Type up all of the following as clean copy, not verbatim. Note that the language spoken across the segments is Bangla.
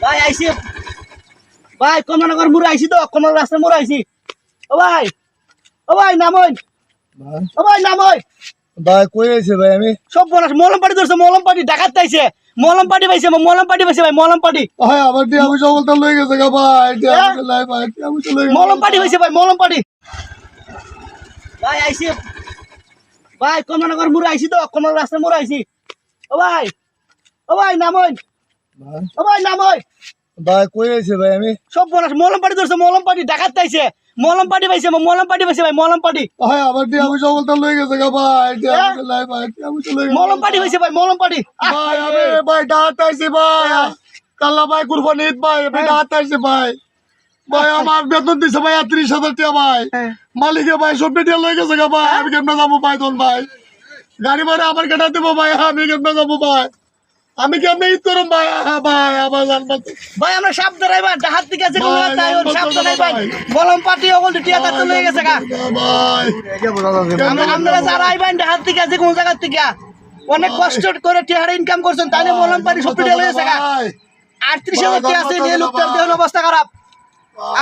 ভাই আইছি ভাই কমলানগর মোড় আইছি তো কমল রাস্তা মোড় আইছি ও ভাই নামই ও ভাই নামই ভাই কই আইছে ভাই আমি সব বলাস মলম পাটি ধরছে মলম পাটি ডাকাত তাইছে মলম পাটি পাইছে মলম পাটি পাইছে ভাই মলম পাটি ভাই আমার দিয়ে আমি সকলটা লই গেছে গা ভাই আমি লাই ভাই আমি চলে গেছে মলম পাটি পাইছে ভাই মলম পাটি ভাই আইছি ভাই কমলানগর মোড় আইছি তো কমল রাস্তা মোড় আইছি ও ভাই নামই ও ভাই নামই ভাই কই আইছে ভাই আমি সব বলাস মলম পাটি ধরছে মলম পাটি ডাকাত তাইছে মলম পাটি পাইছে মলম পাটি পাইছে ভাই মলম পাটি ভাই আমার দিয়ে আমি সকলটা লই গেছে গা ভাই আমি লাই ভাই আমি চলে গেছে মলম পাটি পাইছে ভাই মলম পাটি ভাই আমি ভাই ডাত আইছে ভাই কাল্লা ভাই কুরবানি ঈদ ভাই আমি ডাত আইছে ভাই ভাই আমার বেতন দিছে ভাই ৩০,০০০ টাকা ভাই মালিকে ভাই সব টাকা লই গেছে গা ভাই আমি কেমনে যাবো ভাই তোন ভাই গাড়ি ভাড়া আমার কেটে দেবো ভাই আমি কেমনে যাবো ভাই আমি কেমনে ঈদ করুম ভাই ভাই আমার জানবো ভাই আমরা সাপ ধরাইবা ডাহাত থেকে আছে কোন ভাই, তাই আমার সাপ কথা ধরাইবা ভাই। মলম পাটি ওগল টিয়া কাটতে লয়ে গেছে গা ভাই আমরা যারা আইবেন ডাহাত থেকে আছে কোন জায়গা থেকে অনেক কষ্ট করে টিয়ার ইনকাম করছেন তাইলে মলম পাটি সব টিয়া লয়ে গেছে গা ৩৮,০০০ টাকা আছে নিয়ে লোকটার দেহ অবস্থা খারাপ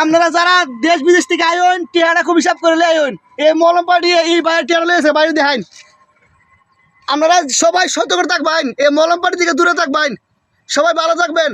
আপনারা যারা দেশ বিদেশ থেকে আইন টিয়াটা খুব হিসাব করে আইন এই মলম পাটি এই বাইরে টিয়া লয়েছে বাইরে দেখাইন আপনারা সবাই সতর্ক থাকবেন এই মলম পাটি থেকে দূরে থাকবেন সবাই ভালো থাকবেন।